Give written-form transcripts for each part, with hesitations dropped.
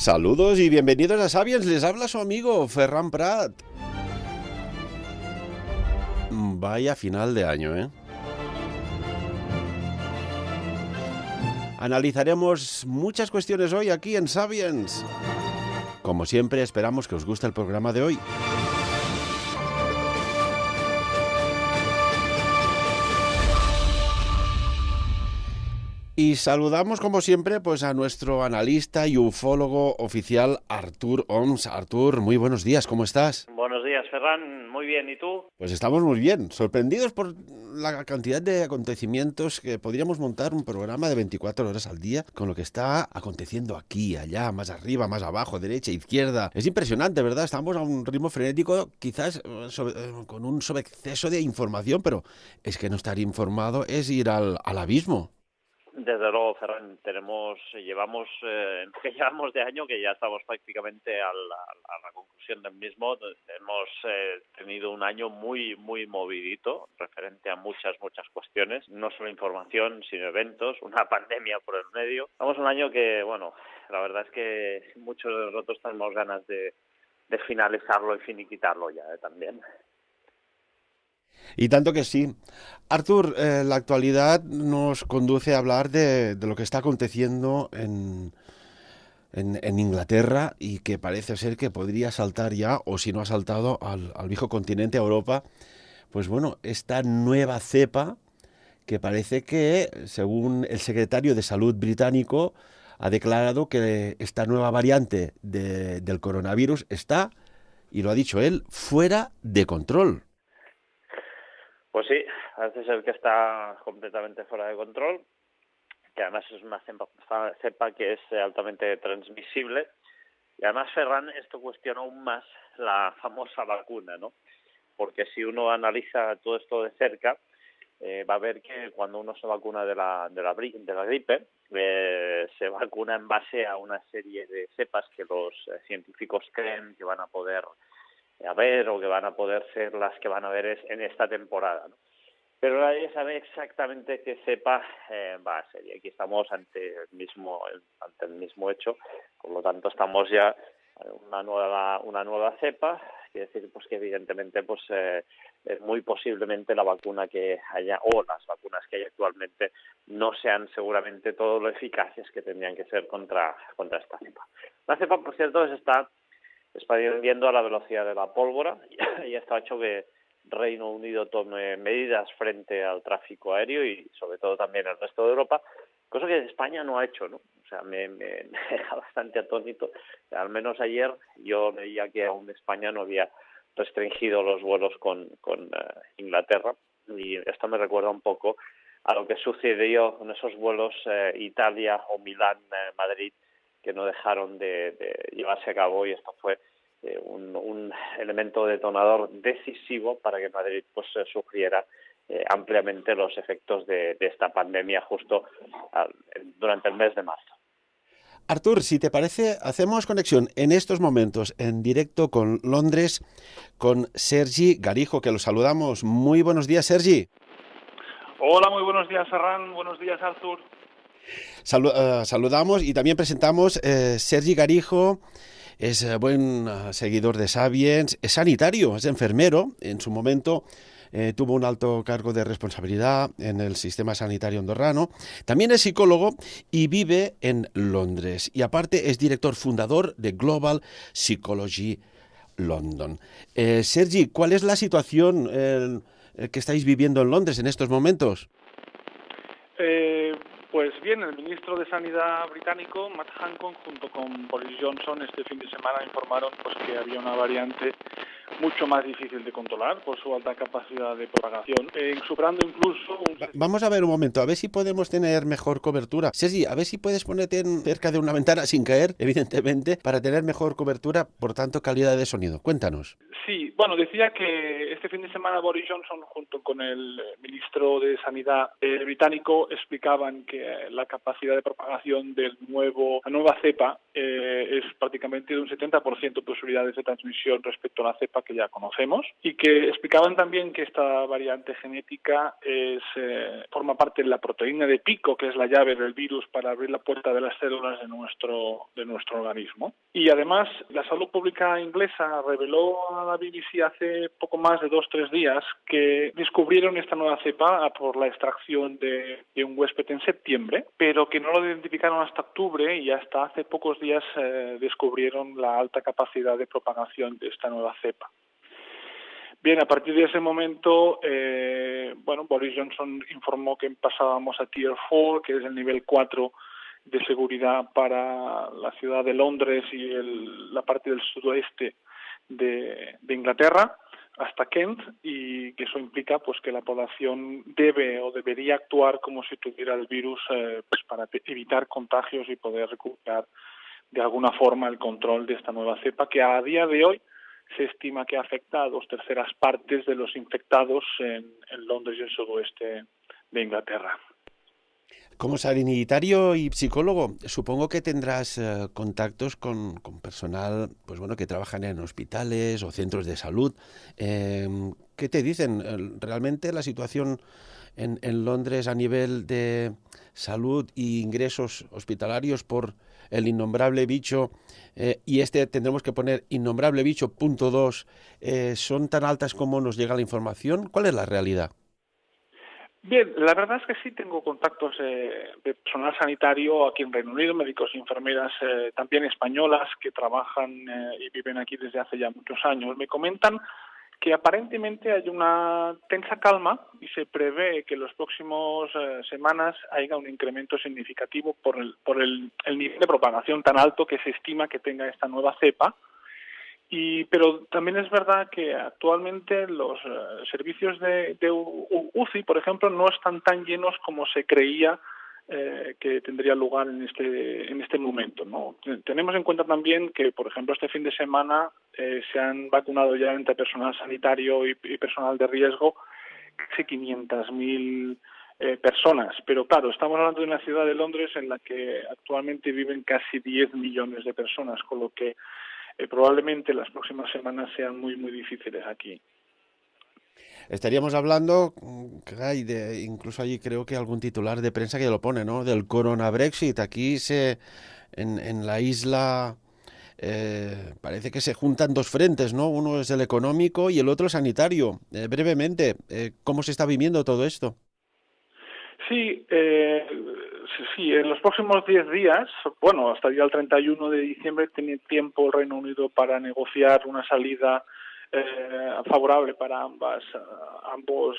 Saludos y bienvenidos a Sapiens, les habla su amigo Ferran Prat. Vaya final de año, ¿eh? Analizaremos muchas cuestiones hoy aquí en Sapiens. Como siempre, esperamos que os guste el programa de hoy. Y saludamos, como siempre, pues a nuestro analista y ufólogo oficial, Artur Oms. Artur, muy buenos días, ¿cómo estás? Buenos días, Ferran. Muy bien, ¿y tú? Pues estamos muy bien, sorprendidos por la cantidad de acontecimientos que podríamos montar un programa de 24 horas al día con lo que está aconteciendo aquí, allá, más arriba, más abajo, derecha, izquierda. Es impresionante, ¿verdad? Estamos a un ritmo frenético, quizás con un sobreexceso de información, pero es que no estar informado es ir al abismo. Desde luego, Ferran, llevamos llevamos de año que ya estamos prácticamente a la conclusión del mismo. Hemos tenido un año muy movidito, referente a muchas cuestiones, no solo información, sino eventos, una pandemia por el medio. Vamos un año que, bueno, la verdad es que muchos de nosotros tenemos ganas de finalizarlo y finiquitarlo ya también. Y tanto que sí. Artur, la actualidad nos conduce a hablar de lo que está aconteciendo en Inglaterra y que parece ser que podría saltar ya, o si no ha saltado, al viejo continente, a Europa. Pues bueno, esta nueva cepa que parece que, según el secretario de Salud británico, ha declarado que esta nueva variante del coronavirus está, y lo ha dicho él, fuera de control. Pues sí, parece ser que está completamente fuera de control, que además es una cepa que es altamente transmisible. Y además, Ferran, esto cuestiona aún más la famosa vacuna, ¿no? Porque si uno analiza todo esto de cerca, va a ver que cuando uno se vacuna de la gripe, se vacuna en base a una serie de cepas que los científicos creen que van a poder haber o que van a poder ser las que van a haber en esta temporada, ¿no? Pero nadie sabe exactamente qué cepa va a ser. Y aquí estamos ante el mismo hecho. Por lo tanto, estamos ya una nueva cepa. Quiere decir, pues que evidentemente, pues muy posiblemente la vacuna que haya o las vacunas que hay actualmente no sean seguramente todo lo eficaces que tendrían que ser contra esta cepa. La cepa, por cierto, se está expandiendo a la velocidad de la pólvora y esto ha hecho que Reino Unido tome medidas frente al tráfico aéreo y sobre todo también el resto de Europa, cosa que España no ha hecho, ¿no? O sea, me deja bastante atónito. Al menos ayer yo veía que aún España no había restringido los vuelos con Inglaterra, y esto me recuerda un poco a lo que sucedió con esos vuelos Italia o Milán-Madrid, que no dejaron de llevarse a cabo, y esto fue un elemento detonador decisivo para que Madrid pues sufriera ampliamente los efectos de esta pandemia justo durante el mes de marzo. Artur, si te parece, hacemos conexión en estos momentos en directo con Londres, con Sergi Garijo, que lo saludamos. Muy buenos días, Sergi. Hola, muy buenos días, Ferran. Buenos días, Artur. Saludamos y también presentamos Sergi Garijo. Es buen seguidor de Sapiens, es sanitario, es enfermero. En su momento tuvo un alto cargo de responsabilidad en el sistema sanitario andorrano. También es psicólogo y vive en Londres. Y aparte es director fundador de Global Psychology London. Sergi, ¿cuál es la situación que estáis viviendo en Londres en estos momentos? Pues bien, el ministro de Sanidad británico, Matt Hancock, junto con Boris Johnson, este fin de semana informaron pues que había una variante mucho más difícil de controlar por su alta capacidad de propagación, superando incluso Vamos a ver un momento, a ver si podemos tener mejor cobertura. Sergi, a ver si puedes ponerte cerca de una ventana sin caer, evidentemente, para tener mejor cobertura, por tanto, calidad de sonido. Cuéntanos. Sí, bueno, decía que este fin de semana Boris Johnson junto con el ministro de Sanidad británico explicaban que la capacidad de propagación la nueva cepa es prácticamente de un 70% de posibilidades de transmisión respecto a la cepa que ya conocemos, y que explicaban también que esta variante genética forma parte de la proteína de pico, que es la llave del virus para abrir la puerta de las células de nuestro organismo. Y además, la salud pública inglesa reveló a la BBC hace poco más de 2-3 días que descubrieron esta nueva cepa por la extracción de un huésped en septiembre, pero que no lo identificaron hasta octubre, y hasta hace pocos días descubrieron la alta capacidad de propagación de esta nueva cepa. Bien, a partir de ese momento, Boris Johnson informó que pasábamos a Tier 4, que es el nivel 4 de seguridad para la ciudad de Londres y la parte del sudoeste de Inglaterra, hasta Kent, y que eso implica pues que la población debe o debería actuar como si tuviera el virus pues para evitar contagios y poder recuperar de alguna forma el control de esta nueva cepa, que a día de hoy se estima que afecta a 2/3 partes de los infectados en Londres y el sudoeste de Inglaterra. Como sanitario y psicólogo, supongo que tendrás contactos con personal, pues bueno, que trabajan en hospitales o centros de salud. ¿Qué te dicen? ¿Realmente la situación en Londres a nivel de salud e ingresos hospitalarios por el innombrable bicho, y tendremos que poner innombrable bicho .2, son tan altas como nos llega la información? ¿Cuál es la realidad? Bien, la verdad es que sí tengo contactos de personal sanitario aquí en Reino Unido, médicos y enfermeras también españolas que trabajan y viven aquí desde hace ya muchos años. Me comentan que aparentemente hay una tensa calma y se prevé que en las próximas semanas haya un incremento significativo por el nivel de propagación tan alto que se estima que tenga esta nueva cepa. Pero también es verdad que actualmente los servicios de UCI, por ejemplo, no están tan llenos como se creía que tendría lugar en este momento, ¿no? Tenemos en cuenta también que, por ejemplo, este fin de semana se han vacunado ya entre personal sanitario y personal de riesgo casi 500.000 personas. Pero claro, estamos hablando de una ciudad de Londres en la que actualmente viven casi 10 millones de personas, con lo que probablemente las próximas semanas sean muy, muy difíciles aquí. Estaríamos hablando, caray, incluso allí creo que algún titular de prensa que lo pone, ¿no? Del corona Brexit. Aquí en la isla parece que se juntan dos frentes, ¿no? Uno es el económico y el otro el sanitario. Brevemente, ¿cómo se está viviendo todo esto? Sí, en los próximos 10 días, hasta el día 31 de diciembre, tiene tiempo el Reino Unido para negociar una salida favorable para ambos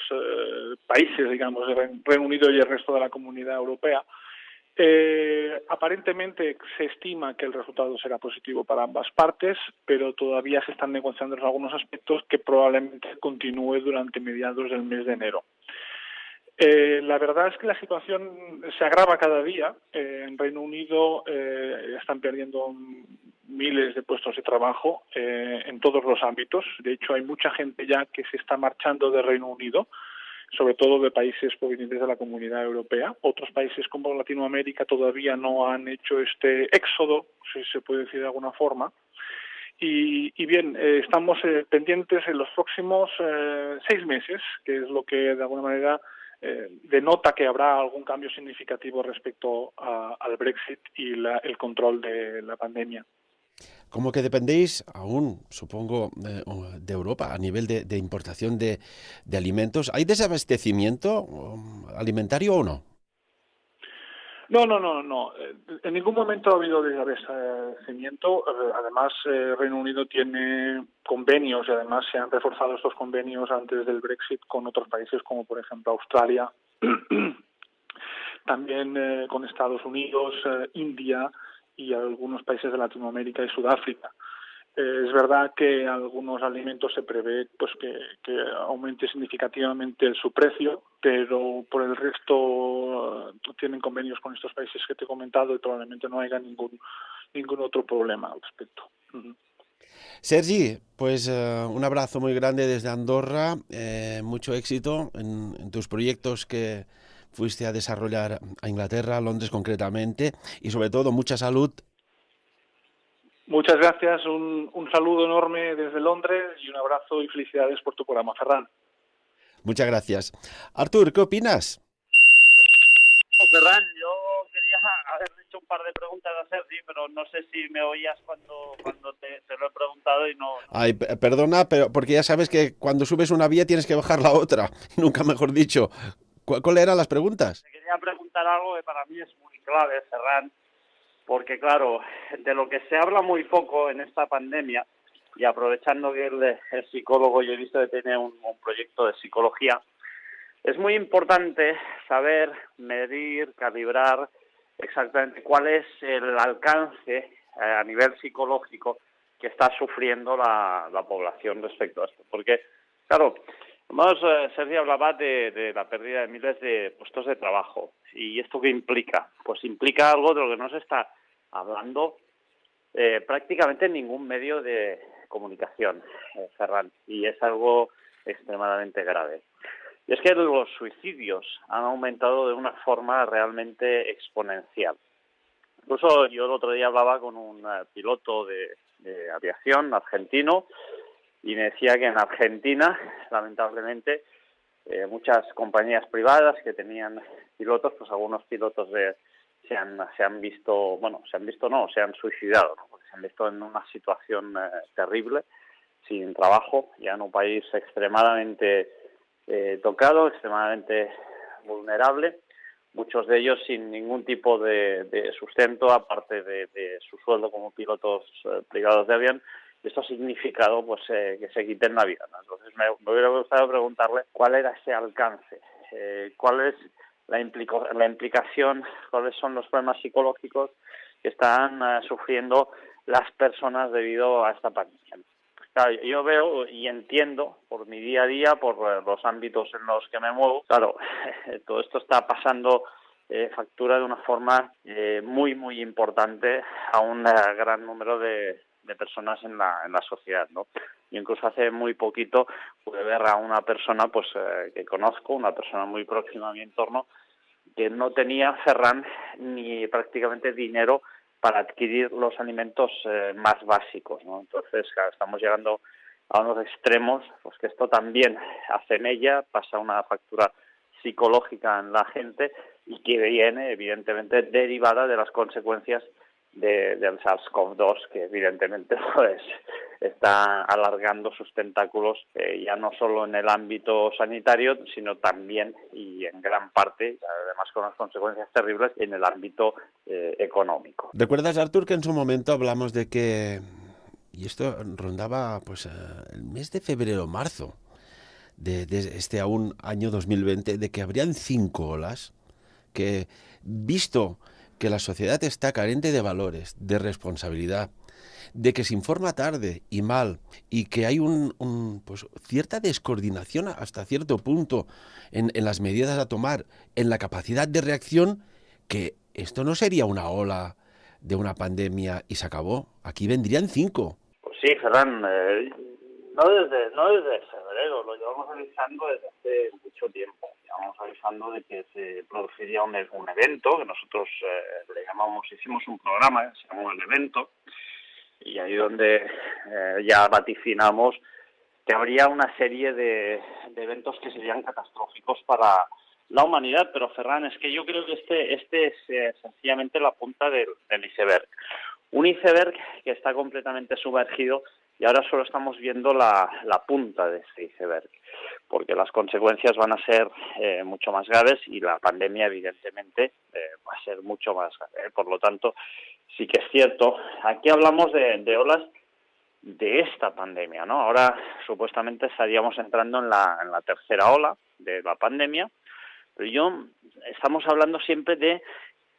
países, digamos, el Reino Unido y el resto de la Comunidad Europea. Aparentemente se estima que el resultado será positivo para ambas partes, pero todavía se están negociando algunos aspectos que probablemente continúe durante mediados del mes de enero. La verdad es que la situación se agrava cada día. En Reino Unido están perdiendo miles de puestos de trabajo en todos los ámbitos. De hecho, hay mucha gente ya que se está marchando de Reino Unido, sobre todo de países provenientes de la Comunidad Europea. Otros países como Latinoamérica todavía no han hecho este éxodo, si se puede decir de alguna forma. Y bien, estamos pendientes en los próximos 6 meses, que es lo que de alguna manera denota que habrá algún cambio significativo respecto al Brexit y el control de la pandemia. Como que dependéis aún, supongo, de Europa a nivel de importación de alimentos. ¿Hay desabastecimiento alimentario o no? No. En ningún momento ha habido desabastecimiento. Además, Reino Unido tiene convenios y además se han reforzado estos convenios antes del Brexit con otros países como, por ejemplo, Australia, también con Estados Unidos, India y algunos países de Latinoamérica y Sudáfrica. Es verdad que algunos alimentos se prevé pues que aumente significativamente su precio, pero por el resto tienen convenios con estos países que te he comentado y probablemente no haya ningún otro problema al respecto. Sergi, pues un abrazo muy grande desde Andorra, mucho éxito en tus proyectos que fuiste a desarrollar a Inglaterra, a Londres concretamente, y sobre todo mucha salud. Muchas gracias, un saludo enorme desde Londres y un abrazo y felicidades por tu programa, Ferran. Muchas gracias. Artur, ¿qué opinas? Ferran, yo quería haber hecho un par de preguntas a Sergi, pero no sé si me oías cuando te lo he preguntado y no. Ay, perdona, pero porque ya sabes que cuando subes una vía tienes que bajar la otra, nunca mejor dicho. ¿Cuál eran las preguntas? Te quería preguntar algo que para mí es muy clave, Ferran, porque claro, de lo que se habla muy poco en esta pandemia, y aprovechando que él es psicólogo, yo he visto que tiene un proyecto de psicología, es muy importante saber medir, calibrar exactamente cuál es el alcance a nivel psicológico que está sufriendo la población respecto a esto. Porque, claro, Sergio hablaba de la pérdida de miles de puestos de trabajo. ¿Y esto qué implica? Pues implica algo de lo que no se está hablando prácticamente en ningún medio de comunicación, Ferran, y es algo extremadamente grave. Y es que los suicidios han aumentado de una forma realmente exponencial. Incluso yo el otro día hablaba con un piloto de aviación argentino y me decía que en Argentina, lamentablemente, muchas compañías privadas que tenían pilotos, pues algunos pilotos se han visto, se han suicidado, ¿no? Porque se han visto en una situación terrible, sin trabajo, ya en un país extremadamente tocado, extremadamente vulnerable, muchos de ellos sin ningún tipo de sustento, aparte de su sueldo como pilotos privados de avión. Esto ha significado pues que se quiten la vida, ¿no? Entonces me hubiera gustado preguntarle cuál era ese alcance, cuál es la implicación, cuáles son los problemas psicológicos que están sufriendo las personas debido a esta pandemia. Claro, yo veo y entiendo por mi día a día, por los ámbitos en los que me muevo, claro, todo esto está pasando factura de una forma muy, muy importante a un gran número de personas en la sociedad, ¿no? Yo incluso hace muy poquito pude ver a una persona pues que conozco, una persona muy próxima a mi entorno, que no tenía, Ferran, ni prácticamente dinero para adquirir los alimentos más básicos, ¿no? Entonces, claro, estamos llegando a unos extremos, pues que esto también hace en ella, pasa una factura psicológica en la gente y que viene, evidentemente, derivada de las consecuencias del SARS-CoV-2, que evidentemente pues está alargando sus tentáculos ya no solo en el ámbito sanitario, sino también y en gran parte, además con unas consecuencias terribles, en el ámbito económico. ¿Recuerdas, Artur, que en su momento hablamos de que, y esto rondaba pues el mes de febrero o marzo de este aún año 2020, de que habrían 5 olas, que visto que la sociedad está carente de valores, de responsabilidad, de que se informa tarde y mal y que hay pues, cierta descoordinación hasta cierto punto en las medidas a tomar, en la capacidad de reacción, que esto no sería una ola de una pandemia y se acabó. Aquí vendrían 5. Pues sí, Ferran, no desde febrero, lo llevamos avisando desde hace mucho tiempo. Llevamos avisando de que se produciría un evento, que nosotros le llamamos, hicimos un programa, se llamó El Evento, y ahí donde ya vaticinamos que habría una serie de eventos que serían catastróficos para la humanidad, pero Ferran, es que yo creo que este es sencillamente la punta del iceberg. Un iceberg que está completamente sumergido y ahora solo estamos viendo la punta de ese iceberg, porque las consecuencias van a ser mucho más graves y la pandemia evidentemente va a ser mucho más grave. Por lo tanto, sí que es cierto, aquí hablamos de olas de esta pandemia, ¿no? Ahora supuestamente estaríamos entrando en la tercera ola de la pandemia, pero estamos hablando siempre de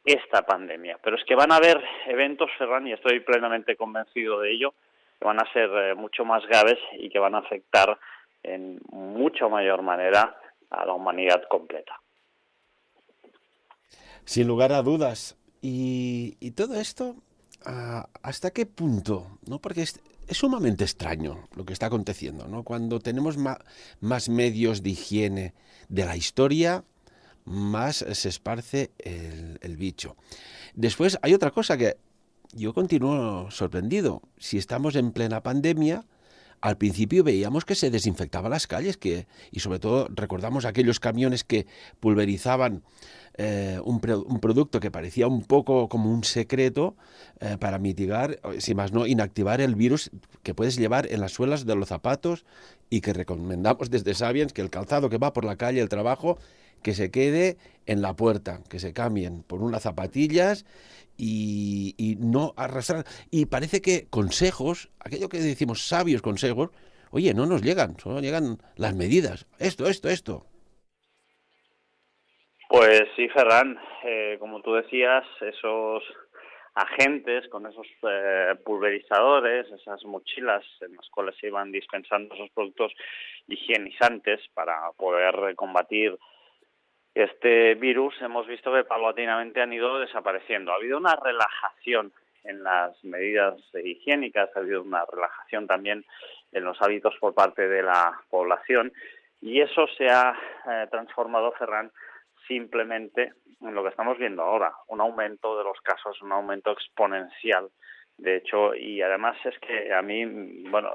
esta pandemia, pero es que van a haber eventos, Ferran, y estoy plenamente convencido de ello, que van a ser mucho más graves y que van a afectar en mucho mayor manera a la humanidad completa. Sin lugar a dudas. Y todo esto, ¿hasta qué punto? ¿No? Porque es sumamente extraño lo que está aconteciendo, ¿no? Cuando tenemos más medios de higiene de la historia, más se esparce el bicho. Después hay otra cosa que yo continúo sorprendido. Si estamos en plena pandemia, al principio veíamos que se desinfectaban las calles, y sobre todo recordamos aquellos camiones que pulverizaban un producto que parecía un poco como un secreto para mitigar, si más no, inactivar el virus que puedes llevar en las suelas de los zapatos y que recomendamos desde Sapiens que el calzado que va por la calle, el trabajo, que se quede en la puerta, que se cambien por unas zapatillas y no arrastrar. Y parece que consejos, aquello que decimos sabios consejos, oye, no nos llegan, solo llegan las medidas. Esto. Pues sí, Ferran, como tú decías, esos agentes con esos pulverizadores, esas mochilas en las cuales se iban dispensando esos productos higienizantes para poder combatir este virus, hemos visto que paulatinamente han ido desapareciendo. Ha habido una relajación en las medidas higiénicas, ha habido una relajación también en los hábitos por parte de la población y eso se ha transformado, Ferran, simplemente en lo que estamos viendo ahora, un aumento de los casos, un aumento exponencial. De hecho, y además es que a mí, bueno,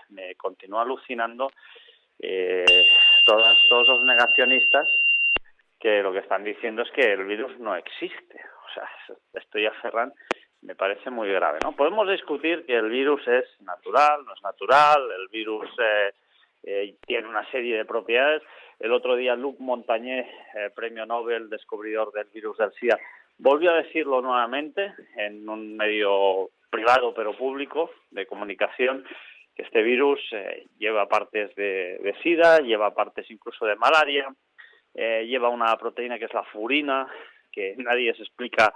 me continúa alucinando todos los negacionistas que lo que están diciendo es que el virus no existe. O sea, esto ya, Ferran, me parece muy grave, ¿no? Podemos discutir que el virus es natural, no es natural, el virus tiene una serie de propiedades. El otro día Luc Montagné, premio Nobel, descubridor del virus del SIDA, volvió a decirlo nuevamente en un medio privado pero público de comunicación, que este virus lleva partes de SIDA, lleva partes incluso de malaria, lleva una proteína que es la furina, que nadie se explica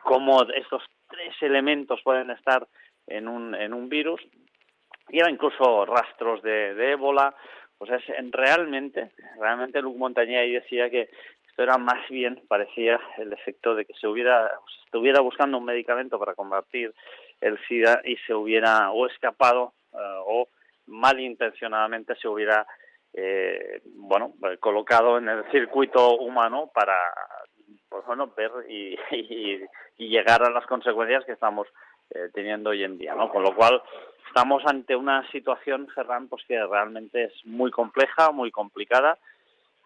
cómo estos tres elementos pueden estar en un virus. Lleva incluso rastros de ébola. Pues realmente Luc Montagné ahí decía que esto era más bien, parecía el efecto de que se estuviera buscando un medicamento para combatir el SIDA y se hubiera o escapado o malintencionadamente se hubiera colocado en el circuito humano para ver y llegar a las consecuencias que estamos teniendo hoy en día, ¿no? Con lo cual estamos ante una situación, Ferran, pues que realmente es muy compleja, muy complicada.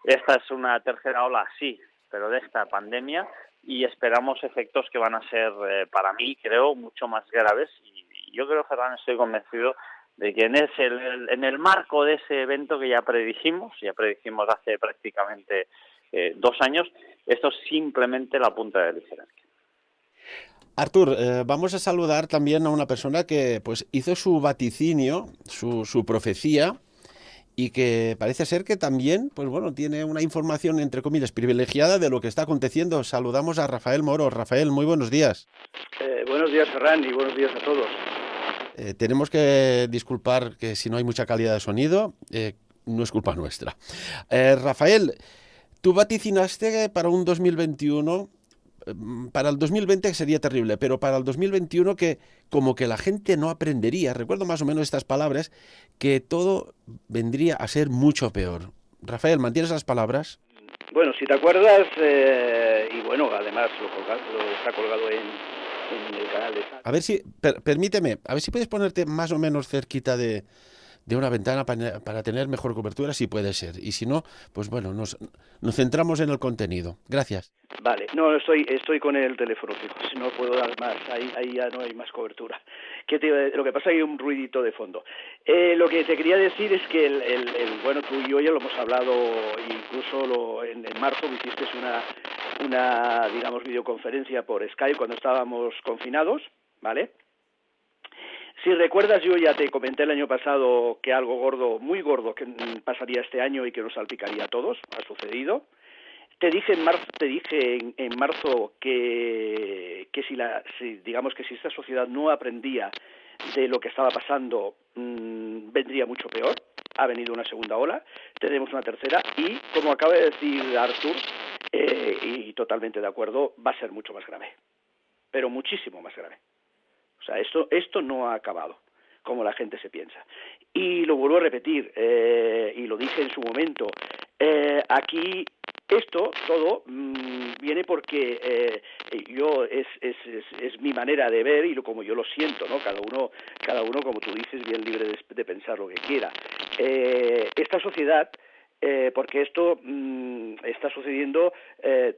Esta es una tercera ola, sí, pero de esta pandemia, y esperamos efectos que van a ser, para mí, creo, mucho más graves. Y yo creo, Ferran, estoy convencido de que en el marco de ese evento que ya predijimos hace prácticamente 2 años, esto es simplemente la punta del iceberg. Artur, vamos a saludar también a una persona que pues hizo su vaticinio, su profecía, y que parece ser que también, pues bueno, tiene una información, entre comillas, privilegiada de lo que está aconteciendo. Saludamos a Rafael Moro. Rafael, muy buenos días. Buenos días, Ferran, y buenos días a todos. Tenemos que disculpar que si no hay mucha calidad de sonido, no es culpa nuestra. Rafael, tú vaticinaste para un 2021, para el 2020 sería terrible, pero para el 2021 que como que la gente no aprendería, recuerdo más o menos estas palabras, que todo vendría a ser mucho peor. Rafael, ¿mantienes las palabras? Bueno, si te acuerdas, y bueno, además lo está colgado en el canal de... A ver si, permíteme, a ver si puedes ponerte más o menos cerquita de una ventana para tener mejor cobertura, si puede ser. Y si no, pues bueno, nos centramos en el contenido. Gracias. Vale, no, estoy con el teléfono fijo, si no puedo dar más, ahí ya no hay más cobertura. Lo que pasa es que hay un ruidito de fondo. Lo que te quería decir es que bueno, tú y yo ya lo hemos hablado, incluso en marzo hiciste una digamos, videoconferencia por Skype cuando estábamos confinados, ¿vale? Si recuerdas, yo ya te comenté el año pasado que algo gordo, muy gordo, que pasaría este año y que nos salpicaría a todos, ha sucedido. Te dije en marzo que si esta sociedad no aprendía de lo que estaba pasando, vendría mucho peor. Ha venido una segunda ola, tenemos una tercera y, como acaba de decir Artur, y totalmente de acuerdo, va a ser mucho más grave, pero muchísimo más grave. O sea, esto no ha acabado, como la gente se piensa. Y lo vuelvo a repetir, y lo dije en su momento, aquí Esto todo viene porque yo es mi manera de ver y como yo lo siento, ¿no? Cada uno, como tú dices, bien libre de pensar lo que quiera. Esta sociedad, porque esto está sucediendo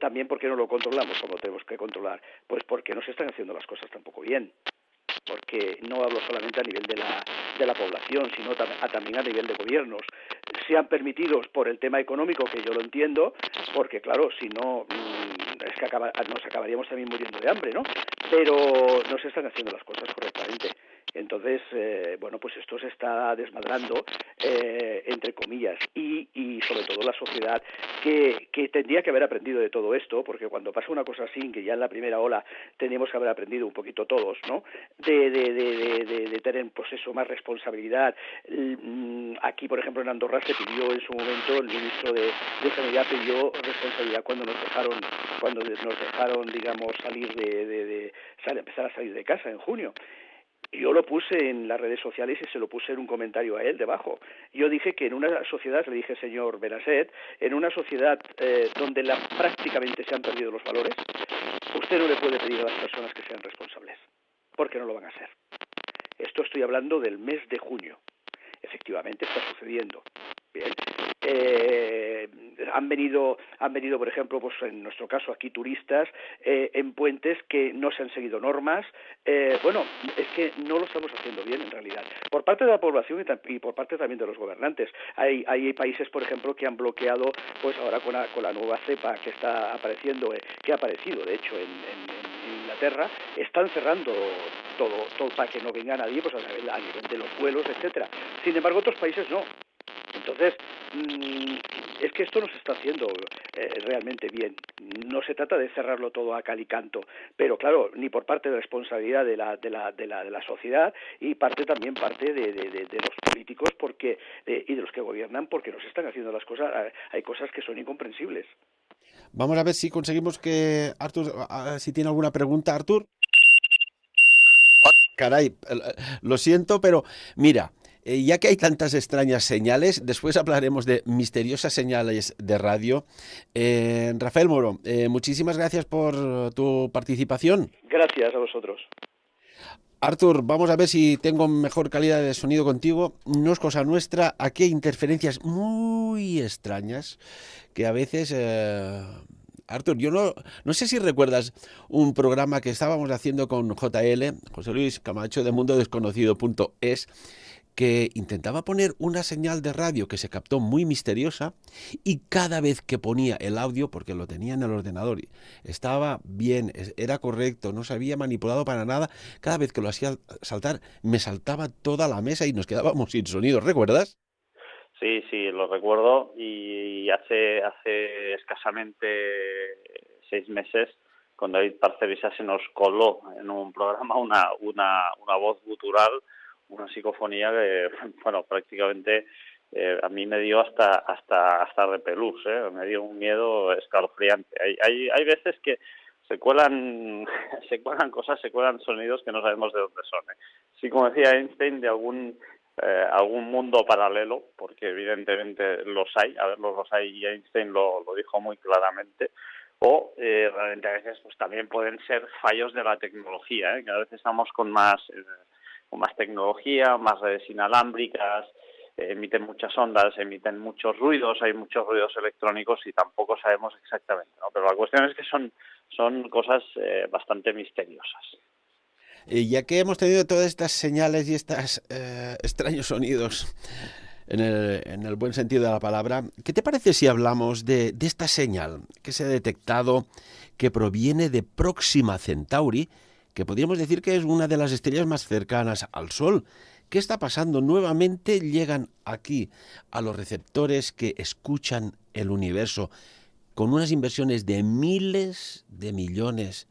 también porque no lo controlamos como tenemos que controlar, pues porque no se están haciendo las cosas tampoco bien. Porque no hablo solamente a nivel de la población, sino también a nivel de gobiernos. Sean permitidos por el tema económico, que yo lo entiendo, porque claro, si no, es que nos acabaríamos también muriendo de hambre, ¿no? Pero no se están haciendo las cosas correctamente. Entonces, bueno, pues esto se está desmadrando, entre comillas, y sobre todo la sociedad que tendría que haber aprendido de todo esto, porque cuando pasa una cosa así, que ya en la primera ola teníamos que haber aprendido un poquito todos, ¿no? De tener, pues eso, más responsabilidad. Aquí, por ejemplo, en Andorra se pidió en su momento, el ministro de Sanidad pidió responsabilidad cuando nos dejaron, digamos, empezar a salir de casa en junio. Yo lo puse en las redes sociales y se lo puse en un comentario a él debajo. Yo dije que en una sociedad, le dije, señor Benasset, en una sociedad donde prácticamente se han perdido los valores, usted no le puede pedir a las personas que sean responsables, porque no lo van a hacer. Esto estoy hablando del mes de junio. Efectivamente está sucediendo. Bien. Han venido, por ejemplo, pues en nuestro caso aquí turistas en puentes que no se han seguido normas. Bueno, es que no lo estamos haciendo bien en realidad. Por parte de la población y por parte también de los gobernantes. Hay países, por ejemplo, que han bloqueado, pues ahora con la nueva cepa que está apareciendo, que ha aparecido, de hecho, en Inglaterra, están cerrando todo para que no venga nadie, pues a nivel de los vuelos, etcétera. Sin embargo, otros países no. Entonces, es que esto no se está haciendo realmente bien. No se trata de cerrarlo todo a cal y canto, pero claro, ni por parte de responsabilidad de la sociedad y parte de los políticos y de los que gobiernan, porque no se están haciendo las cosas. Hay cosas que son incomprensibles. Vamos a ver si conseguimos que Artur, si tiene alguna pregunta, Artur. Caray, lo siento, pero mira, ya que hay tantas extrañas señales, después hablaremos de misteriosas señales de radio. Rafael Moro, muchísimas gracias por tu participación. Gracias a vosotros. Artur, vamos a ver si tengo mejor calidad de sonido contigo. No es cosa nuestra, aquí hay interferencias muy extrañas que a veces... Artur, yo no sé si recuerdas un programa que estábamos haciendo con JL, José Luis Camacho, de mundodesconocido.es, que intentaba poner una señal de radio que se captó muy misteriosa y cada vez que ponía el audio, porque lo tenía en el ordenador, estaba bien, era correcto, no se había manipulado para nada, cada vez que lo hacía saltar, me saltaba toda la mesa y nos quedábamos sin sonido, ¿recuerdas? Sí, lo recuerdo y hace escasamente 6 meses con David Parcerisa se nos coló en un programa una voz gutural, una psicofonía que, bueno, prácticamente a mí me dio hasta repelús, me dio un miedo escalofriante. Hay veces que se cuelan cosas, se cuelan sonidos que no sabemos de dónde son. Sí, como decía Einstein, de algún mundo paralelo, porque evidentemente los hay y Einstein lo dijo muy claramente, o realmente a veces pues también pueden ser fallos de la tecnología, que a veces estamos con más tecnología, más redes inalámbricas, emiten muchas ondas, emiten muchos ruidos, hay muchos ruidos electrónicos y tampoco sabemos exactamente, ¿no? Pero la cuestión es que son cosas bastante misteriosas. Ya que hemos tenido todas estas señales y estos extraños sonidos, en el buen sentido de la palabra, ¿qué te parece si hablamos de esta señal que se ha detectado que proviene de Próxima Centauri, que podríamos decir que es una de las estrellas más cercanas al Sol? ¿Qué está pasando? Nuevamente llegan aquí a los receptores que escuchan el universo con unas inversiones de miles de millones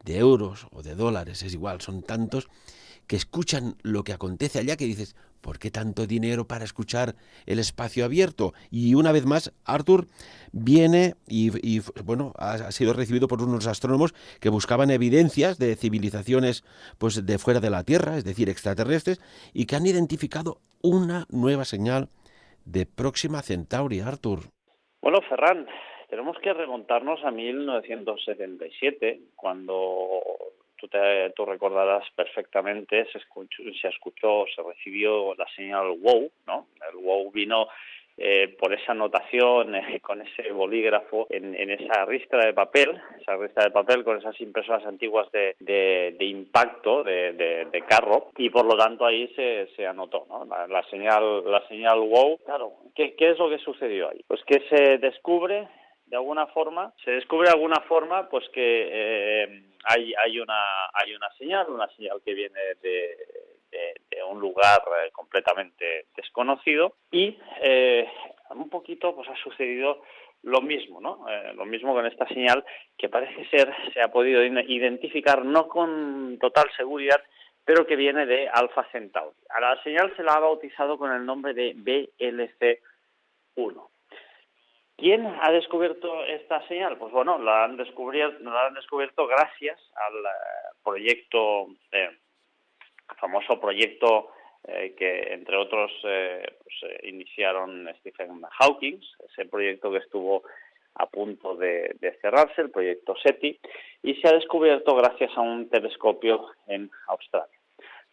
de euros o de dólares, es igual, son tantos que escuchan lo que acontece allá que dices, ¿por qué tanto dinero para escuchar el espacio abierto? Y una vez más, Artur viene y bueno, ha sido recibido por unos astrónomos que buscaban evidencias de civilizaciones pues de fuera de la Tierra, es decir, extraterrestres, y que han identificado una nueva señal de Próxima Centauri, Artur. Bueno, Ferran, tenemos que remontarnos a 1977, cuando tú recordarás perfectamente, se recibió la señal WOW, ¿no? El WOW vino por esa anotación, con ese bolígrafo en esa ristra de papel con esas impresoras antiguas de impacto, de carro, y por lo tanto ahí se anotó, ¿no? La señal WOW. Claro, ¿qué es lo que sucedió ahí? Pues que se descubre de alguna forma pues que hay una señal que viene de un lugar completamente desconocido, y un poquito pues ha sucedido lo mismo, ¿no? Lo mismo con esta señal, que parece ser, se ha podido identificar no con total seguridad, pero que viene de Alpha Centauri. A la señal se la ha bautizado con el nombre de BLC-1. ¿Quién ha descubierto esta señal? Pues bueno, la han descubierto gracias al famoso proyecto que entre otros iniciaron Stephen Hawking, ese proyecto que estuvo a punto de cerrarse, el proyecto SETI, y se ha descubierto gracias a un telescopio en Australia.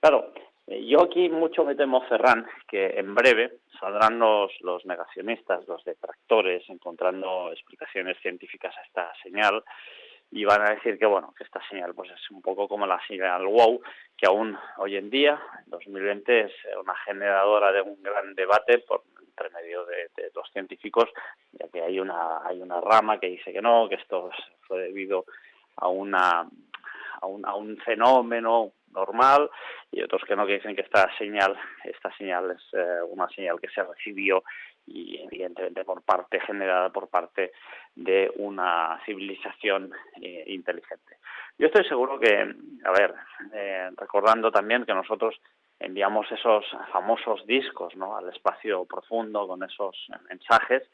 Claro, yo aquí mucho me temo, Ferran, que en breve saldrán los negacionistas, los detractores, encontrando explicaciones científicas a esta señal, y van a decir que bueno, que esta señal pues es un poco como la señal WOW, que aún hoy en día, en 2020, es una generadora de un gran debate entre medio de los científicos, ya que hay una rama que dice que no, que esto fue debido a un fenómeno normal, y otros que no, que dicen que esta señal es una señal que se recibió, y evidentemente generada por parte de una civilización inteligente. Yo estoy seguro que, recordando también que nosotros enviamos esos famosos discos, ¿no?, al espacio profundo con esos mensajes,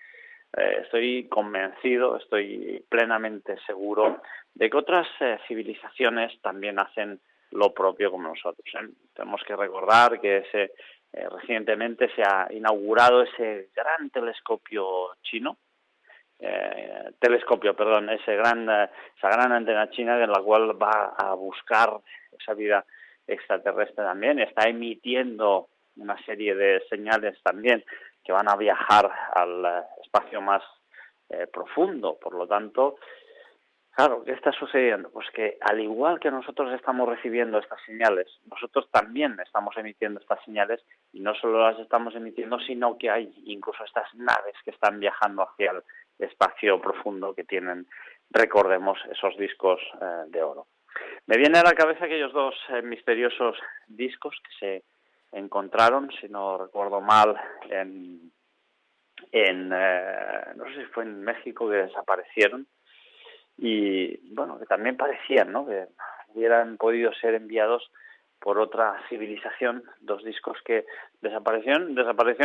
estoy convencido, estoy plenamente seguro de que otras civilizaciones también hacen lo propio como nosotros. Tenemos que recordar que recientemente se ha inaugurado ese gran esa gran antena china, en la cual va a buscar esa vida extraterrestre también. Está emitiendo una serie de señales también que van a viajar al espacio más profundo. Por lo tanto, claro, ¿qué está sucediendo? Pues que al igual que nosotros estamos recibiendo estas señales, nosotros también estamos emitiendo estas señales, y no solo las estamos emitiendo, sino que hay incluso estas naves que están viajando hacia el espacio profundo, que tienen, recordemos, esos discos de oro. Me viene a la cabeza aquellos dos misteriosos discos que se encontraron, si no recuerdo mal, no sé si fue en México, que desaparecieron, y bueno, que también parecían, ¿no?, que hubieran podido ser enviados por otra civilización. Dos discos que desaparecieron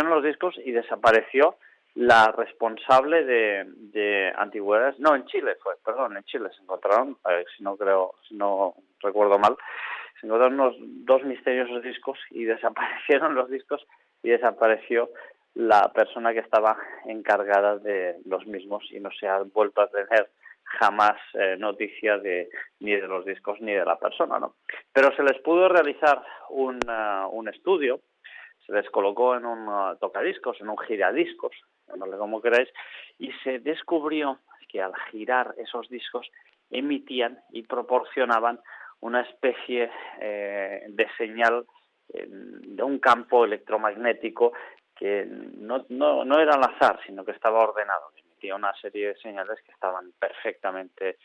los discos, y desapareció la responsable de antigüedades. No, en Chile se encontraron, si no recuerdo mal, se encontraron dos misteriosos discos, y desaparecieron los discos, y desapareció la persona que estaba encargada de los mismos, y no se ha vuelto a tener jamás noticia ni de los discos ni de la persona, ¿no? Pero se les pudo realizar un estudio, se les colocó en un tocadiscos, en un giradiscos, llamadle como queráis, y se descubrió que al girar esos discos emitían y proporcionaban una especie de señal de un campo electromagnético que no era al azar, sino que estaba ordenado. Emitía una serie de señales que estaban perfectamente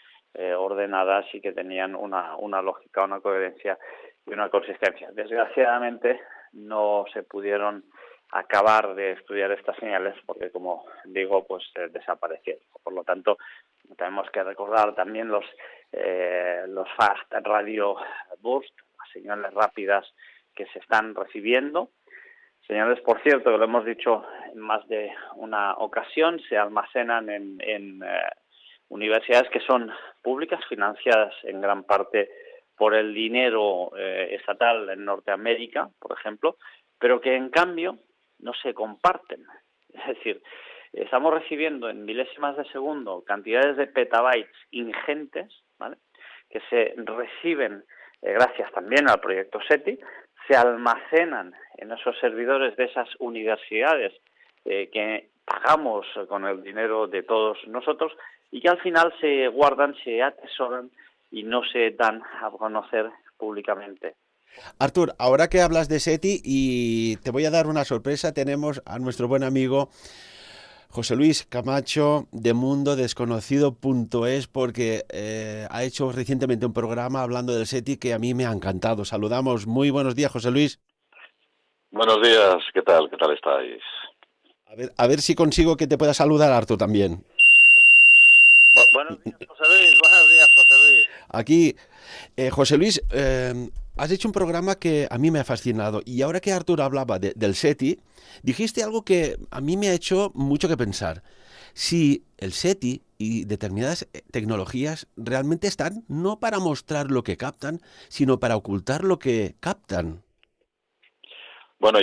ordenadas, y que tenían una lógica, una coherencia y una consistencia. Desgraciadamente no se pudieron acabar de estudiar estas señales, porque, como digo, pues desaparecieron. Por lo tanto, tenemos que recordar también los fast radio burst, las señales rápidas que se están recibiendo. Señales, por cierto, que lo hemos dicho en más de una ocasión, se almacenan en universidades que son públicas, financiadas en gran parte por el dinero estatal en Norteamérica, por ejemplo, pero que en cambio no se comparten. Es decir, Estamos recibiendo en milésimas de segundo cantidades de petabytes ingentes, ¿vale?, que se reciben gracias también al proyecto SETI, se almacenan en esos servidores de esas universidades que pagamos con el dinero de todos nosotros y que al final se guardan, se atesoran y no se dan a conocer públicamente. Artur, ahora que hablas de SETI, y te voy a dar una sorpresa, tenemos a nuestro buen amigo José Luis Camacho de mundodesconocido.es, porque ha hecho recientemente un programa hablando del SETI que a mí me ha encantado. Saludamos. Muy buenos días, José Luis. Buenos días, ¿qué tal? ¿Qué tal estáis? A ver si consigo que te pueda saludar, Artur, también. Buenos días, José Luis. Buenos días, José Luis. Aquí, José Luis, has hecho un programa que a mí me ha fascinado, y ahora que Artur hablaba del SETI, dijiste algo que a mí me ha hecho mucho que pensar. Si el SETI y determinadas tecnologías realmente están no para mostrar lo que captan, sino para ocultar lo que captan. Bueno,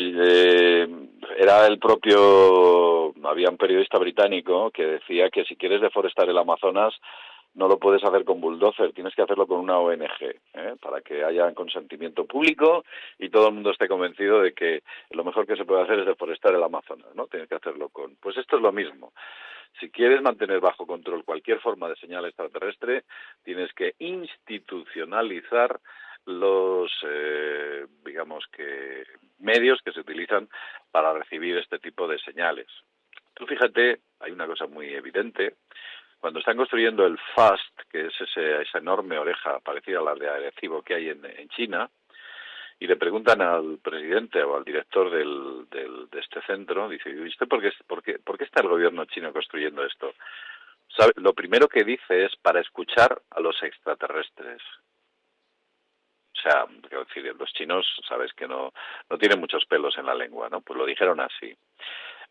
era el propio, había un periodista británico que decía que si quieres deforestar el Amazonas no lo puedes hacer con bulldozer, tienes que hacerlo con una ONG, para que haya consentimiento público y todo el mundo esté convencido de que lo mejor que se puede hacer es deforestar el Amazonas, ¿no? Tienes que hacerlo con... Pues esto es lo mismo. Si quieres mantener bajo control cualquier forma de señal extraterrestre, tienes que institucionalizar los, digamos que, medios que se utilizan para recibir este tipo de señales. Tú fíjate, hay una cosa muy evidente. Cuando están construyendo el FAST, que es esa enorme oreja parecida a la de Arecibo que hay en China, y le preguntan al presidente o al director de este centro, dice, ¿y usted por qué está el gobierno chino construyendo esto? ¿Sabe? Lo primero que dice es para escuchar a los extraterrestres. O sea, quiero decir, los chinos, sabes que no tienen muchos pelos en la lengua, ¿no? Pues lo dijeron así.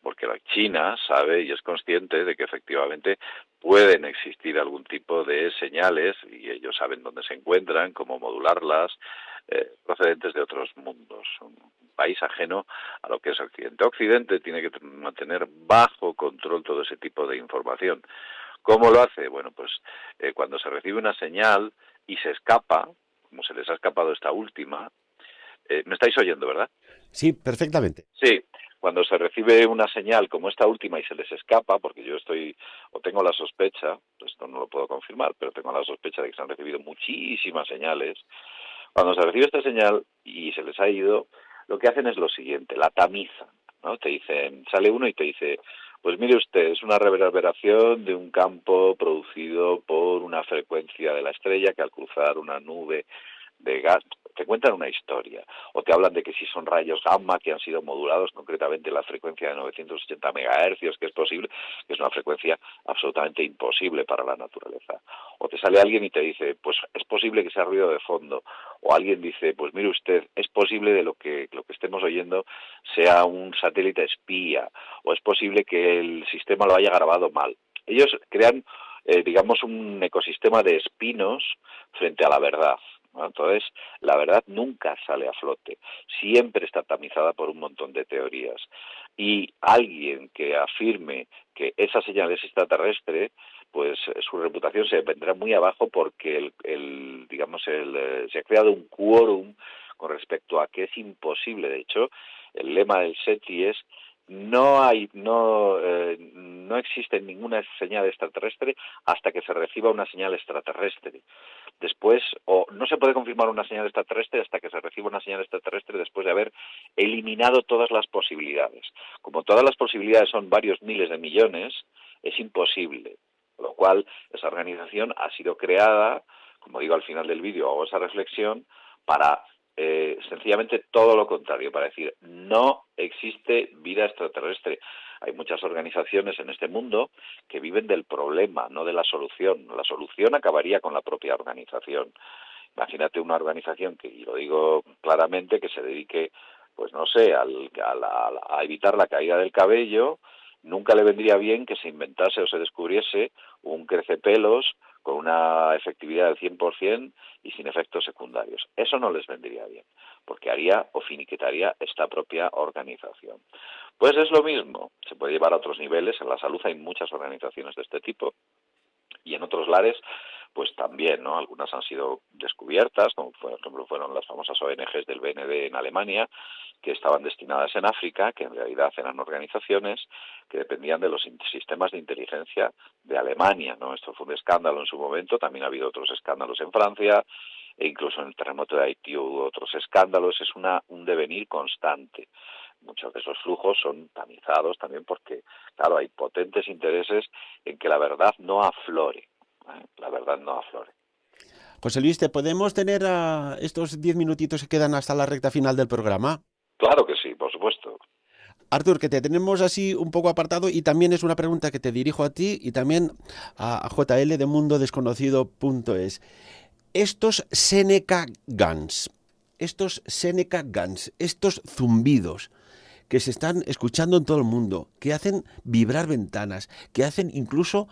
Porque la China sabe y es consciente de que efectivamente pueden existir algún tipo de señales y ellos saben dónde se encuentran, cómo modularlas, procedentes de otros mundos. Un país ajeno a lo que es Occidente. Occidente tiene que mantener bajo control todo ese tipo de información. ¿Cómo lo hace? Bueno, pues cuando se recibe una señal y se escapa, como se les ha escapado esta última, ¿me estáis oyendo, verdad? Sí, perfectamente. Sí, cuando se recibe una señal como esta última y se les escapa, porque yo tengo la sospecha, esto no lo puedo confirmar, pero tengo la sospecha de que se han recibido muchísimas señales. Cuando se recibe esta señal y se les ha ido, lo que hacen es lo siguiente, la tamizan, ¿no? Te dicen, sale uno y te dice, pues mire usted, es una reverberación de un campo producido por una frecuencia de la estrella que al cruzar una nube de gas, te cuentan una historia, o te hablan de que si son rayos gamma que han sido modulados, concretamente la frecuencia de 980 megahercios, que es posible, que es una frecuencia absolutamente imposible para la naturaleza. O te sale alguien y te dice, pues es posible que sea ruido de fondo, o alguien dice, pues mire usted, es posible de lo que estemos oyendo sea un satélite espía, o es posible que el sistema lo haya grabado mal. Ellos crean, digamos, un ecosistema de espinos frente a la verdad. Entonces, la verdad nunca sale a flote, siempre está tamizada por un montón de teorías. Y alguien que afirme que esa señal es extraterrestre, pues su reputación se vendrá muy abajo porque se ha creado un quórum con respecto a que es imposible. De hecho, el lema del SETI es no existe ninguna señal extraterrestre hasta que se reciba una señal extraterrestre. Después, o no se puede confirmar una señal extraterrestre hasta que se reciba una señal extraterrestre después de haber eliminado todas las posibilidades. Como todas las posibilidades son varios miles de millones, es imposible. Con lo cual, esa organización ha sido creada, como digo al final del vídeo, hago esa reflexión, para sencillamente todo lo contrario, para decir, no existe vida extraterrestre. Hay muchas organizaciones en este mundo que viven del problema, no de la solución. La solución acabaría con la propia organización. Imagínate una organización que, y lo digo claramente, que se dedique, pues no sé, a evitar la caída del cabello. Nunca le vendría bien que se inventase o se descubriese un crecepelos con una efectividad del 100% y sin efectos secundarios. Eso no les vendría bien. porque haría o finiquitaría esta propia organización. Pues es lo mismo, se puede llevar a otros niveles. En la salud hay muchas organizaciones de este tipo, y en otros lares pues también, ¿no? Algunas han sido descubiertas, como por ejemplo fueron las famosas ONGs del BND en Alemania, que estaban destinadas en África, que en realidad eran organizaciones que dependían de los sistemas de inteligencia de Alemania, ¿no? Esto fue un escándalo en su momento. También ha habido otros escándalos en Francia, e incluso en el terremoto de Haití hubo otros escándalos. Es un devenir constante. Muchos de esos flujos son tamizados también porque, claro, hay potentes intereses en que la verdad no aflore. La verdad no aflore. José Luis, ¿te podemos tener a estos 10 minutitos que quedan hasta la recta final del programa? Claro que sí, por supuesto. Artur, que te tenemos así un poco apartado, y también es una pregunta que te dirijo a ti y también a JL de mundodesconocido.es. Estos Seneca Guns, estos zumbidos que se están escuchando en todo el mundo, que hacen vibrar ventanas, que hacen incluso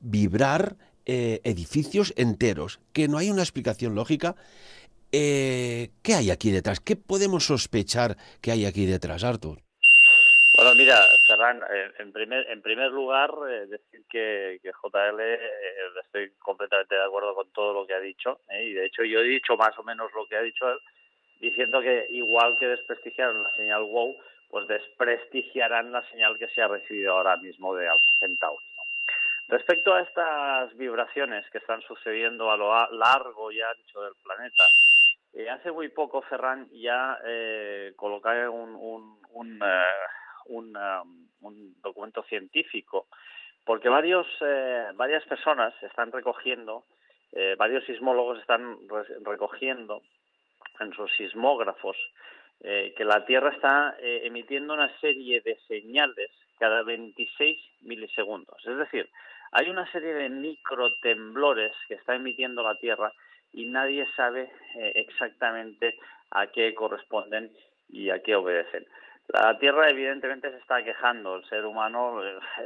vibrar edificios enteros, que no hay una explicación lógica. ¿Qué hay aquí detrás? ¿Qué podemos sospechar que hay aquí detrás, Artur? Bueno, mira, Ferran, en primer lugar, decir que JL estoy completamente de acuerdo con todo lo que ha dicho, y de hecho yo he dicho más o menos lo que ha dicho él, diciendo que igual que desprestigiaron la señal WOW, pues desprestigiarán la señal que se ha recibido ahora mismo de Alpha Centauri, ¿no? Respecto a estas vibraciones que están sucediendo a lo largo y ancho del planeta, hace muy poco, Ferran, ya colocé un documento científico, porque varias personas están recogiendo, varios sismólogos están recogiendo en sus sismógrafos que la Tierra está emitiendo una serie de señales cada 26 milisegundos. Es decir, hay una serie de microtemblores que está emitiendo la Tierra y nadie sabe exactamente a qué corresponden y a qué obedecen. La Tierra evidentemente se está quejando, el ser humano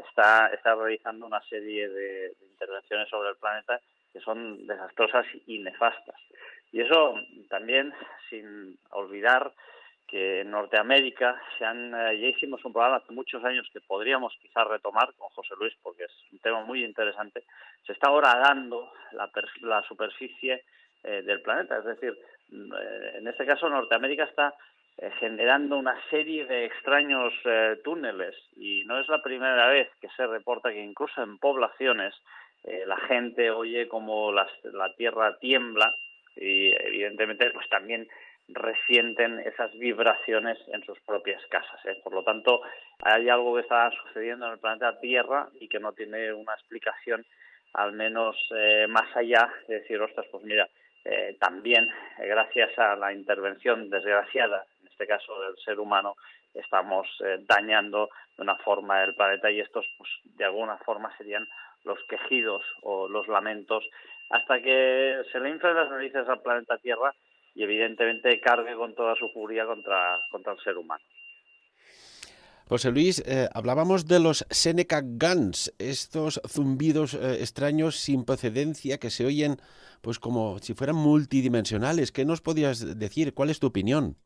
está realizando una serie de intervenciones sobre el planeta que son desastrosas y nefastas. Y eso también sin olvidar que en Norteamérica ya hicimos un programa hace muchos años que podríamos quizás retomar con José Luis porque es un tema muy interesante. Se está horadando la superficie del planeta, es decir, en este caso Norteamérica está generando una serie de extraños túneles, y no es la primera vez que se reporta que incluso en poblaciones la gente oye como la tierra tiembla, y evidentemente pues también resienten esas vibraciones en sus propias casas, ¿eh? Por lo tanto, hay algo que está sucediendo en el planeta Tierra y que no tiene una explicación, al menos más allá de decir, ostras, pues mira, también gracias a la intervención desgraciada, en este caso del ser humano, estamos dañando de una forma el planeta, y estos pues de alguna forma serían los quejidos o los lamentos hasta que se le inflen las narices al planeta Tierra y evidentemente cargue con toda su furia contra el ser humano. José Luis, hablábamos de los Seneca Guns, estos zumbidos extraños sin procedencia que se oyen pues como si fueran multidimensionales. ¿Qué nos podrías decir? ¿Cuál es tu opinión?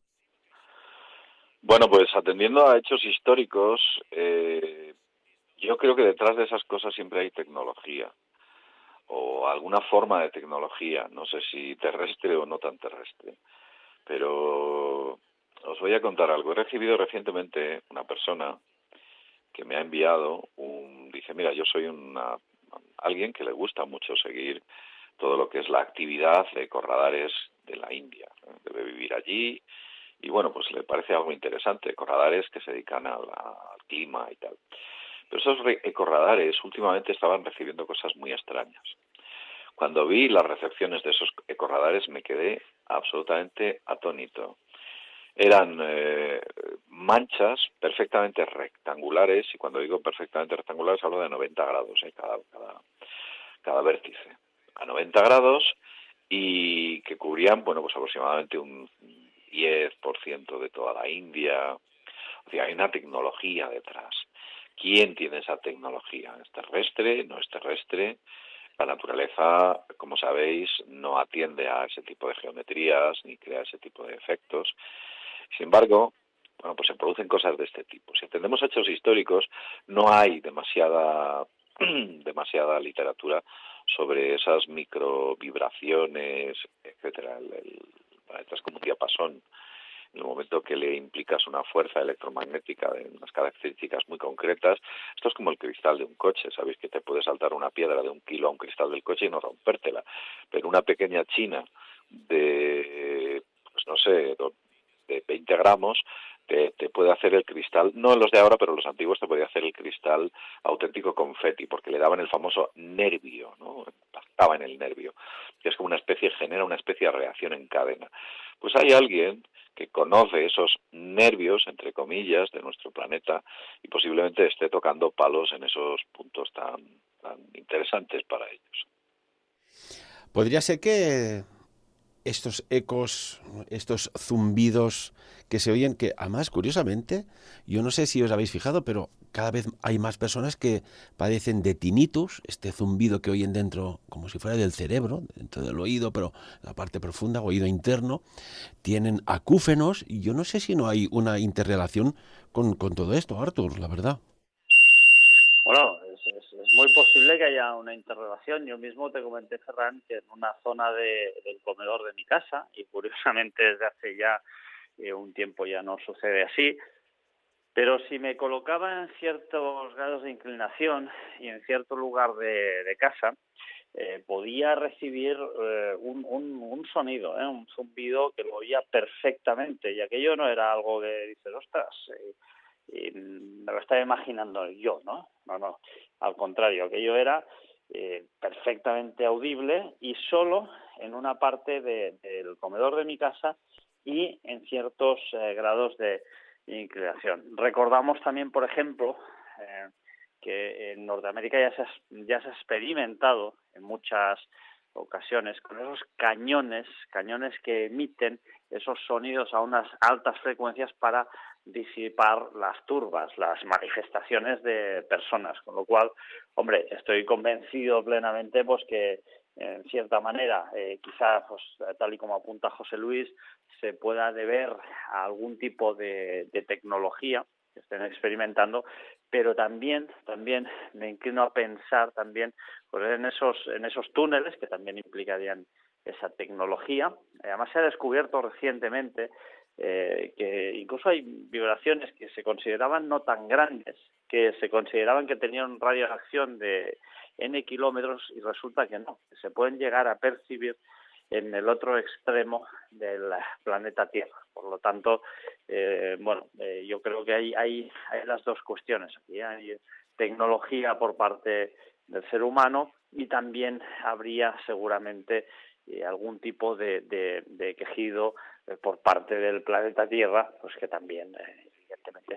Bueno, pues atendiendo a hechos históricos, yo creo que detrás de esas cosas siempre hay tecnología o alguna forma de tecnología, no sé si terrestre o no tan terrestre, pero os voy a contar algo. He recibido recientemente una persona que me ha enviado dice, mira, yo soy alguien que le gusta mucho seguir todo lo que es la actividad de ecorradares de la India, ¿no? Debe vivir allí y bueno, pues le parece algo interesante, ecorradares que se dedican al clima y tal. Pero esos ecorradares últimamente estaban recibiendo cosas muy extrañas. Cuando vi las recepciones de esos ecorradares me quedé absolutamente atónito. Eran manchas perfectamente rectangulares, y cuando digo perfectamente rectangulares hablo de 90 grados, cada vértice. A 90 grados, y que cubrían, bueno, pues aproximadamente un 10% de toda la India. O sea, hay una tecnología detrás. ¿Quién tiene esa tecnología? ¿Es terrestre? ¿No es terrestre? La naturaleza, como sabéis, no atiende a ese tipo de geometrías ni crea ese tipo de efectos. Sin embargo, bueno, pues se producen cosas de este tipo. Si atendemos a hechos históricos, no hay demasiada literatura sobre esas microvibraciones, etcétera. El planeta es como un diapasón. En el momento que le implicas una fuerza electromagnética de unas características muy concretas, esto es como el cristal de un coche. Sabéis que te puede saltar una piedra de 1 kilo a un cristal del coche y no rompértela, pero una pequeña china de, pues no sé, de 20 gramos te puede hacer el cristal, no los de ahora, pero los antiguos te podía hacer el cristal auténtico confeti, porque le daban el famoso nervio, ¿no? Impactaba en el nervio, que es como genera una especie de reacción en cadena. Pues hay alguien que conoce esos nervios, entre comillas, de nuestro planeta y posiblemente esté tocando palos en esos puntos tan interesantes para ellos. Podría ser que estos ecos, estos zumbidos que se oyen, que además, curiosamente, yo no sé si os habéis fijado, pero cada vez hay más personas que padecen de tinnitus, este zumbido que oyen dentro, como si fuera del cerebro, dentro del oído, pero la parte profunda, oído interno, tienen acúfenos, y yo no sé si no hay una interrelación con todo esto, Artur, la verdad. Bueno, es muy posible que haya una interrelación. Yo mismo te comenté, Ferran, que en una zona del comedor de mi casa, y curiosamente desde hace ya un tiempo ya no sucede así, pero si me colocaba en ciertos grados de inclinación y en cierto lugar de casa, podía recibir un sonido, un zumbido que lo oía perfectamente, y aquello no era algo que dices, ostras, y me lo estaba imaginando yo, ¿no? No, al contrario, aquello era perfectamente audible y solo en una parte del comedor de mi casa y en ciertos grados de inclinación. Recordamos también, por ejemplo, que en Norteamérica ya se ha experimentado en muchas ocasiones con esos cañones que emiten esos sonidos a unas altas frecuencias para disipar las turbas, las manifestaciones de personas, con lo cual, hombre, estoy convencido plenamente pues que en cierta manera, quizá pues, tal y como apunta José Luis, se pueda deber a algún tipo de tecnología que estén experimentando, pero también me inclino a pensar también pues, en esos túneles que también implicarían esa tecnología. Además se ha descubierto recientemente que incluso hay vibraciones que se consideraban no tan grandes, que se consideraban que tenían un radio de acción de N kilómetros y resulta que no, que se pueden llegar a percibir en el otro extremo del planeta Tierra. Por lo tanto, yo creo que hay las dos cuestiones. Aquí hay tecnología por parte del ser humano y también habría seguramente algún tipo de quejido por parte del planeta Tierra, pues que también evidentemente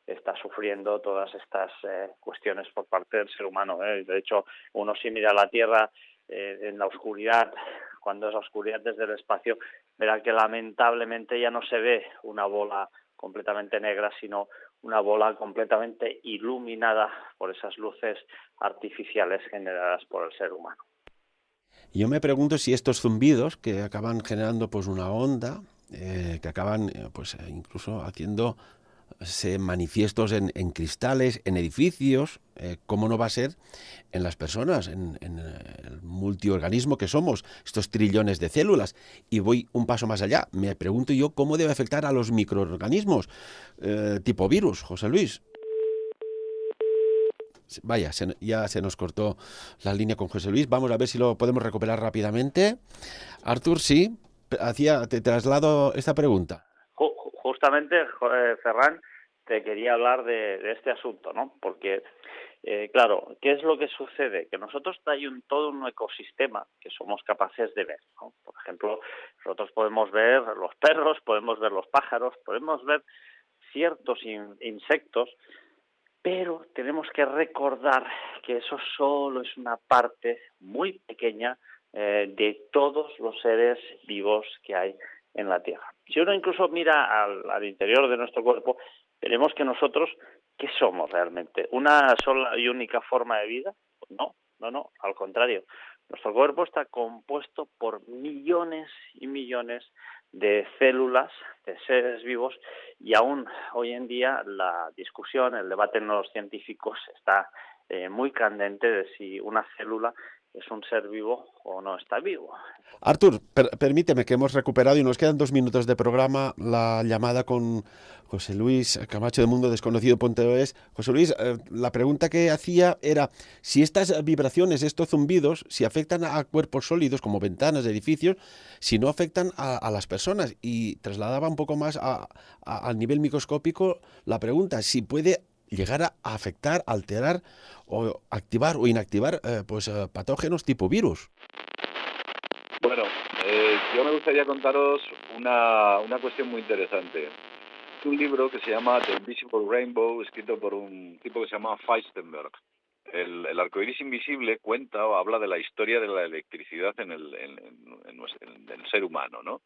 está sufriendo todas estas cuestiones por parte del ser humano. De hecho, uno si mira la Tierra en la oscuridad, cuando es la oscuridad desde el espacio, verá que lamentablemente ya no se ve una bola completamente negra, sino una bola completamente iluminada por esas luces artificiales generadas por el ser humano. Yo me pregunto si estos zumbidos que acaban generando pues una onda, que acaban incluso haciendo manifiestos en cristales, en edificios, ¿cómo no va a ser en las personas, en el multiorganismo que somos, estos trillones de células? Y voy un paso más allá, me pregunto yo cómo debe afectar a los microorganismos, tipo virus, José Luis. Vaya, ya se nos cortó la línea con José Luis. Vamos a ver si lo podemos recuperar rápidamente. Artur, sí, te traslado esta pregunta. Justamente, Ferran, te quería hablar de este asunto, ¿no? Porque, claro, ¿qué es lo que sucede? Que nosotros hay todo un ecosistema que somos capaces de ver, ¿no? Por ejemplo, nosotros podemos ver los perros, podemos ver los pájaros, podemos ver ciertos insectos, pero tenemos que recordar que eso solo es una parte muy pequeña de todos los seres vivos que hay en la Tierra. Si uno incluso mira al interior de nuestro cuerpo, veremos que nosotros, ¿qué somos realmente? ¿Una sola y única forma de vida? Pues no, No, al contrario. Nuestro cuerpo está compuesto por millones y millones de células, de seres vivos, y aún hoy en día la discusión, el debate en los científicos está muy candente de si una célula es un ser vivo o no está vivo. Artur, permíteme que hemos recuperado y nos quedan 2 minutos de programa la llamada con José Luis Camacho de mundodesconocido.es. José Luis, la pregunta que hacía era si estas vibraciones, estos zumbidos, si afectan a cuerpos sólidos como ventanas de edificios, si no afectan a las personas, y trasladaba un poco más al nivel microscópico la pregunta, si puede llegar a afectar, alterar o activar o inactivar patógenos tipo virus. Bueno, yo me gustaría contaros una cuestión muy interesante. Es un libro que se llama The Invisible Rainbow, escrito por un tipo que se llama Feistenberg. El arcoíris invisible cuenta o habla de la historia de la electricidad en el ser humano, ¿no?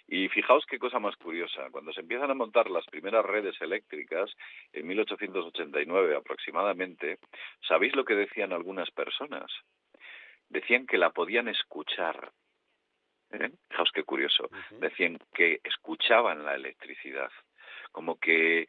Y fijaos qué cosa más curiosa. Cuando se empiezan a montar las primeras redes eléctricas, en 1889 aproximadamente, ¿sabéis lo que decían algunas personas? Decían que la podían escuchar. Fijaos qué curioso. Decían que escuchaban la electricidad. Como que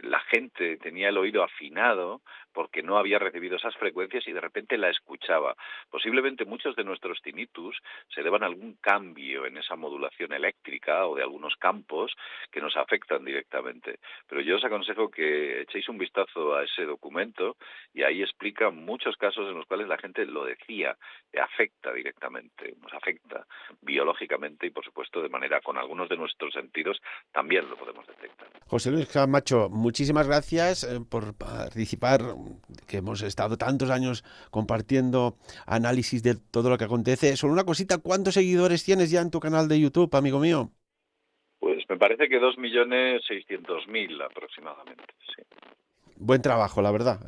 la gente tenía el oído afinado porque no había recibido esas frecuencias y de repente la escuchaba. Posiblemente muchos de nuestros tinnitus se deban a algún cambio en esa modulación eléctrica o de algunos campos que nos afectan directamente. Pero yo os aconsejo que echéis un vistazo a ese documento y ahí explica muchos casos en los cuales la gente lo decía, que afecta directamente, nos afecta biológicamente y por supuesto de manera con algunos de nuestros sentidos también lo podemos detectar. José Luis Camacho, muchísimas gracias por participar, que hemos estado tantos años compartiendo análisis de todo lo que acontece. Solo una cosita, ¿cuántos seguidores tienes ya en tu canal de YouTube, amigo mío? Pues me parece que 2.600.000 aproximadamente, sí. Buen trabajo, la verdad.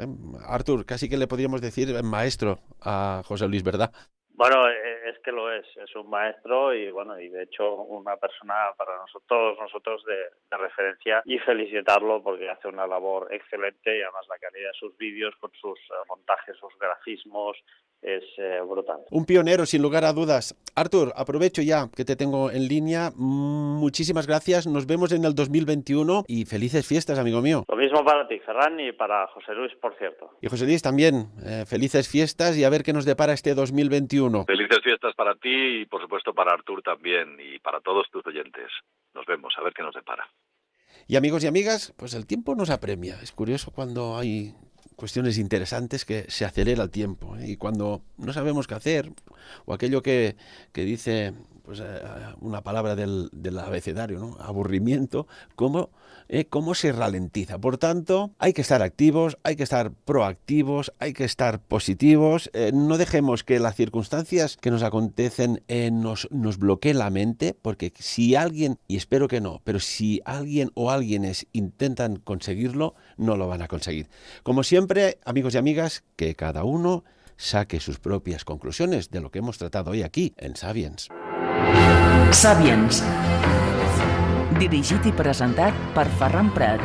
Artur, casi que le podríamos decir maestro a José Luis, ¿verdad? Bueno, es que lo es un maestro y bueno, y de hecho una persona para nosotros de referencia, y felicitarlo porque hace una labor excelente y además la calidad de sus vídeos con sus montajes, sus grafismos es brutal. Un pionero, sin lugar a dudas. Artur, aprovecho ya que te tengo en línea. Muchísimas gracias. Nos vemos en el 2021 y felices fiestas, amigo mío. Lo mismo para ti, Ferran, y para José Luis, por cierto. Y José Luis también. Felices fiestas y a ver qué nos depara este 2021. Felices fiestas para ti y por supuesto para Artur también y para todos tus oyentes. Nos vemos, a ver qué nos depara. Y amigos y amigas, pues el tiempo nos apremia. Es curioso cuando hay cuestiones interesantes que se acelera el tiempo, y cuando no sabemos qué hacer, o aquello que dice pues una palabra del abecedario, ¿no? Aburrimiento, cómo se ralentiza. Por tanto, hay que estar activos, hay que estar proactivos, hay que estar positivos. No dejemos que las circunstancias que nos acontecen nos bloqueen la mente, porque si alguien, y espero que no, pero si alguien o alguienes intentan conseguirlo, no lo van a conseguir. Como siempre, amigos y amigas, que cada uno saque sus propias conclusiones de lo que hemos tratado hoy aquí en Sapiens. Sapiens. Dirigit i presentat per Ferran Prat.